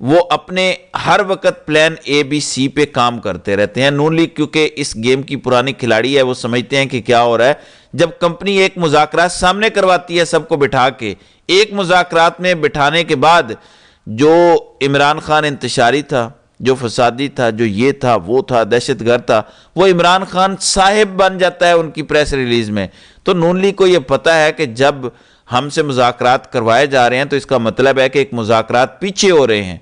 وہ اپنے ہر وقت پلان اے بی سی پہ کام کرتے رہتے ہیں۔ نون لیگ کیونکہ اس گیم کی پرانی کھلاڑی ہے، وہ سمجھتے ہیں کہ کیا ہو رہا ہے۔ جب کمپنی ایک مذاکرات سامنے کرواتی ہے سب کو بٹھا کے، ایک مذاکرات میں بٹھانے کے بعد جو عمران خان انتشاری تھا، جو فسادی تھا، جو یہ تھا وہ تھا، دہشت گرد تھا، وہ عمران خان صاحب بن جاتا ہے ان کی پریس ریلیز میں۔ تو نون لیگ کو یہ پتہ ہے کہ جب ہم سے مذاکرات کروائے جا رہے ہیں تو اس کا مطلب ہے کہ ایک مذاکرات پیچھے ہو رہے ہیں۔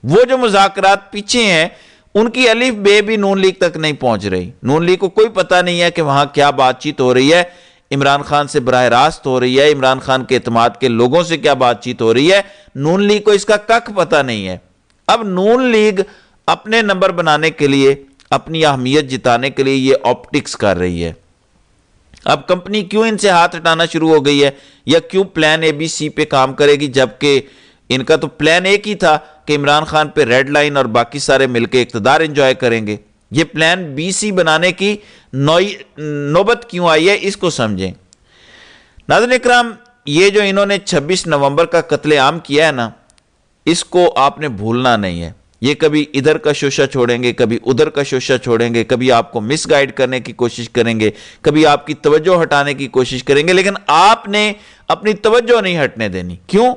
وہ جو مذاکرات پیچھے ہیں ان کی الف بے بھی نون لیگ تک نہیں پہنچ رہی۔ نون لیگ کو کوئی پتہ نہیں ہے کہ وہاں کیا بات چیت ہو رہی ہے، عمران خان سے براہ راست ہو رہی ہے، عمران خان کے اعتماد کے لوگوں سے کیا بات چیت ہو رہی ہے، نون لیگ کو اس کا ککھ پتہ نہیں ہے۔ اب نون لیگ اپنے نمبر بنانے کے لیے، اپنی اہمیت جتانے کے لیے یہ آپٹکس کر رہی ہے۔ اب کمپنی کیوں ان سے ہاتھ ہٹانا شروع ہو گئی ہے، یا کیوں پلان اے بی سی پہ کام کرے گی، جبکہ ان کا تو پلان ایک ہی تھا کہ عمران خان پہ ریڈ لائن اور باقی سارے مل کے اقتدار انجوائے کریں گے۔ یہ پلان بی سی بنانے کی نوبت کیوں آئی ہے، اس کو سمجھیں۔ ناظرین اکرام، یہ جو انہوں نے 26 نومبر کا قتل عام کیا ہے نا، اس کو آپ نے بھولنا نہیں ہے۔ یہ کبھی ادھر کا شوشہ چھوڑیں گے، کبھی ادھر کا شوشہ چھوڑیں گے، کبھی آپ کو مس گائیڈ کرنے کی کوشش کریں گے، کبھی آپ کی توجہ ہٹانے کی کوشش کریں گے، لیکن آپ نے اپنی توجہ نہیں ہٹنے دینی۔ کیوں؟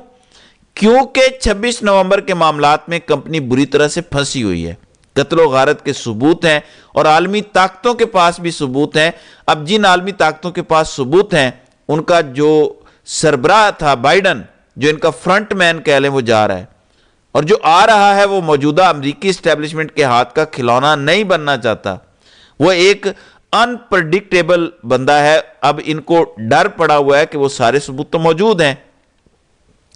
کیونکہ 26 نومبر کے معاملات میں کمپنی بری طرح سے پھنسی ہوئی ہے۔ قتل و غارت کے ثبوت ہیں اور عالمی طاقتوں کے پاس بھی ثبوت ہیں۔ اب جن عالمی طاقتوں کے پاس ثبوت ہیں، ان کا جو سربراہ تھا بائیڈن، جو ان کا فرنٹ مین کہہ لیں، وہ جا رہا ہے، اور جو آ رہا ہے وہ موجودہ امریکی اسٹیبلشمنٹ کے ہاتھ کا کھلونا نہیں بننا چاہتا۔ وہ ایک انپریڈکٹیبل بندہ ہے۔ اب ان کو ڈر پڑا ہوا ہے کہ وہ سارے ثبوت تو موجود ہیں،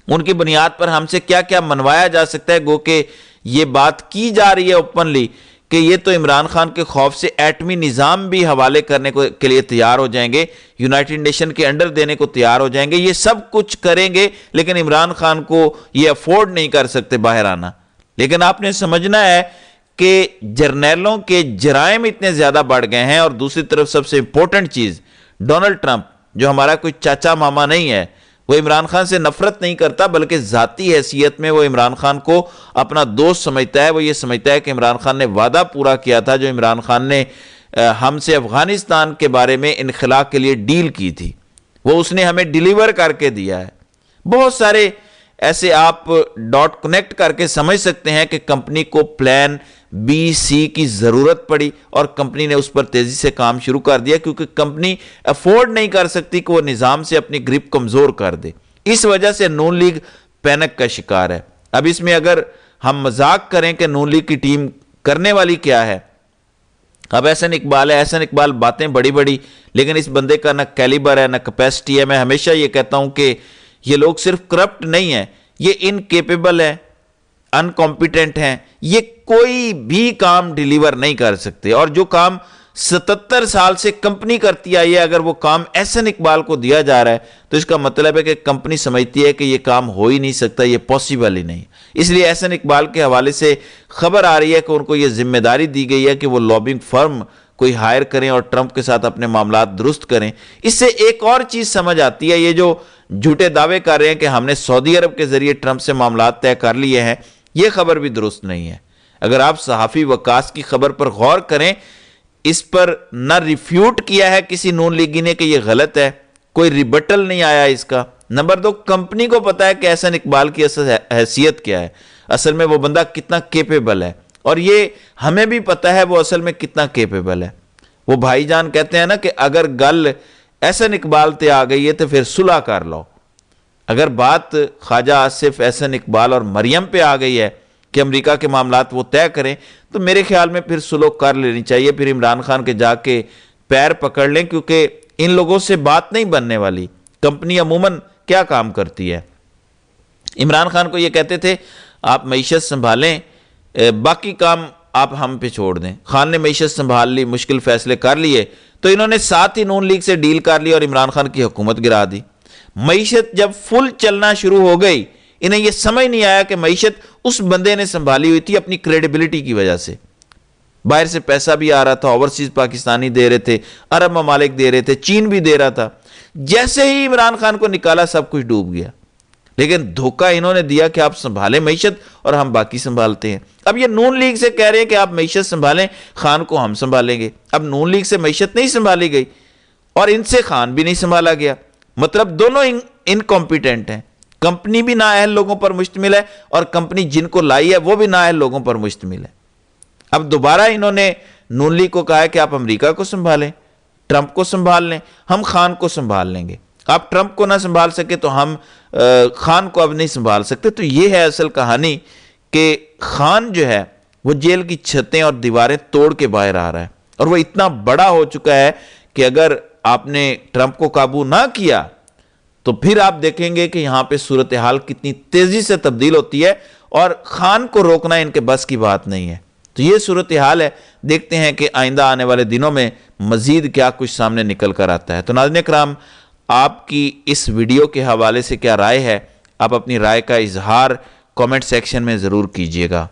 ان کی بنیاد پر ہم سے کیا کیا منوایا جا سکتا ہے۔ گو کہ یہ بات کی جا رہی ہے اوپنلی کہ یہ تو عمران خان کے خوف سے ایٹمی نظام بھی حوالے کرنے کے لیے تیار ہو جائیں گے، یونائٹڈ نیشن کے انڈر دینے کو تیار ہو جائیں گے، یہ سب کچھ کریں گے، لیکن عمران خان کو یہ افورڈ نہیں کر سکتے باہر آنا۔ لیکن آپ نے سمجھنا ہے کہ جرنیلوں کے جرائم اتنے زیادہ بڑھ گئے ہیں، اور دوسری طرف سب سے امپورٹنٹ چیز، ڈونلڈ ٹرمپ جو ہمارا کوئی چاچا ماما نہیں ہے، وہ عمران خان سے نفرت نہیں کرتا، بلکہ ذاتی حیثیت میں وہ عمران خان کو اپنا دوست سمجھتا ہے۔ وہ یہ سمجھتا ہے کہ عمران خان نے وعدہ پورا کیا تھا جو عمران خان نے ہم سے افغانستان کے بارے میں انخلا کے لیے ڈیل کی تھی، وہ اس نے ہمیں ڈیلیور کر کے دیا ہے۔ بہت سارے ایسے آپ ڈاٹ کنیکٹ کر کے سمجھ سکتے ہیں کہ کمپنی کو پلان بی سی کی ضرورت پڑی اور کمپنی نے اس پر تیزی سے کام شروع کر دیا، کیونکہ کمپنی افورڈ نہیں کر سکتی کہ وہ نظام سے اپنی گرپ کمزور کر دے۔ اس وجہ سے نون لیگ پینک کا شکار ہے۔ اب اس میں اگر ہم مذاق کریں کہ نون لیگ کی ٹیم کرنے والی کیا ہے، اب احسن اقبال ہے، احسن اقبال باتیں بڑی بڑی، لیکن اس بندے کا نہ کیلیبر ہے نہ کیپیسٹی ہے۔ میں ہمیشہ یہ کہتا ہوں کہ یہ لوگ صرف کرپٹ نہیں ہیں، یہ انکیپیبل ہے، انکمپیٹنٹ ہیں، یہ کوئی بھی کام ڈیلیور نہیں کر سکتے۔ اور جو کام 77 سال سے کمپنی کرتی آئی ہے، اگر وہ کام احسن اقبال کو دیا جا رہا ہے تو اس کا مطلب ہے کہ کمپنی سمجھتی ہے کہ یہ کام ہو ہی نہیں سکتا، یہ پاسبل ہی نہیں۔ اس لیے احسن اقبال کے حوالے سے خبر آ رہی ہے کہ ان کو یہ ذمہ داری دی گئی ہے کہ وہ لابنگ فرم کوئی ہائر کریں اور ٹرمپ کے ساتھ اپنے معاملات درست کریں۔ اس سے ایک اور چیز سمجھ آتی ہے، یہ جو جھوٹے دعوے کر رہے ہیں کہ ہم نے سعودی عرب کے ذریعے ٹرمپ سے معاملات طے کر لیے ہیں، یہ خبر بھی درست نہیں ہے۔ اگر آپ صحافی وقاص کی خبر پر غور کریں، اس پر نہ ریفیوٹ کیا ہے کسی نون لیگی نے کہ یہ غلط ہے، کوئی ریبٹل نہیں آیا اس کا۔ نمبر 2، کمپنی کو پتا ہے کہ احسن اقبال کی اصل حیثیت کیا ہے، اصل میں وہ بندہ کتنا کیپیبل ہے، اور یہ ہمیں بھی پتا ہے وہ اصل میں کتنا کیپیبل ہے۔ وہ بھائی جان کہتے ہیں نا کہ اگر گل احسن اقبال تے آ گئی ہے تو پھر صلح کر لو۔ اگر بات خواجہ آصف، احسن اقبال اور مریم پہ آ گئی ہے کہ امریکہ کے معاملات وہ طے کریں، تو میرے خیال میں پھر صلح کر لینی چاہیے، پھر عمران خان کے جا کے پیر پکڑ لیں، کیونکہ ان لوگوں سے بات نہیں بننے والی۔ کمپنی عموماً کیا کام کرتی ہے؟ عمران خان کو یہ کہتے تھے آپ معیشت سنبھالیں، باقی کام آپ ہم پہ چھوڑ دیں۔ خان نے معیشت سنبھال لی، مشکل فیصلے کر لیے، تو انہوں نے ساتھ ہی نون لیگ سے ڈیل کر لی اور عمران خان کی حکومت گرا دی۔ معیشت جب فل چلنا شروع ہو گئی، انہیں یہ سمجھ نہیں آیا کہ معیشت اس بندے نے سنبھالی ہوئی تھی اپنی کریڈیبلٹی کی وجہ سے۔ باہر سے پیسہ بھی آ رہا تھا، اوورسیز پاکستانی دے رہے تھے، عرب ممالک دے رہے تھے، چین بھی دے رہا تھا۔ جیسے ہی عمران خان کو نکالا، سب کچھ ڈوب گیا۔ لیکن دھوکہ انہوں نے دیا کہ آپ سنبھالیں معیشت اور ہم باقی سنبھالتے ہیں۔ اب یہ نون لیگ سے کہہ رہے ہیں کہ آپ معیشت سنبھالیں، خان کو ہم سنبھالیں گے۔ اب نون لیگ سے معیشت نہیں سنبھالی گئی اور ان سے خان بھی نہیں سنبھالا گیا، مطلب دونوں انکمپیٹنٹ ہیں۔ کمپنی بھی نااہل لوگوں پر مشتمل ہے اور کمپنی جن کو لائی ہے وہ بھی نااہل لوگوں پر مشتمل ہے۔ اب دوبارہ انہوں نے نون لیگ کو کہا ہے کہ آپ امریکہ کو سنبھالیں، ٹرمپ کو سنبھال لیں، ہم خان کو سنبھال لیں گے۔ آپ ٹرمپ کو نہ سنبھال سکے تو ہم خان کو اب نہیں سنبھال سکتے۔ تو یہ ہے اصل کہانی کہ خان جو ہے وہ جیل کی چھتیں اور دیواریں توڑ کے باہر آ رہا ہے، اور وہ اتنا بڑا ہو چکا ہے کہ اگر آپ نے ٹرمپ کو قابو نہ کیا تو پھر آپ دیکھیں گے کہ یہاں پہ صورتحال کتنی تیزی سے تبدیل ہوتی ہے، اور خان کو روکنا ان کے بس کی بات نہیں ہے۔ تو یہ صورتحال ہے، دیکھتے ہیں کہ آئندہ آنے والے دنوں میں مزید کیا کچھ سامنے نکل کر آتا ہے۔ تو ناظرین کرام، آپ کی اس ویڈیو کے حوالے سے کیا رائے ہے؟ آپ اپنی رائے کا اظہار کامنٹ سیکشن میں ضرور کیجئے گا۔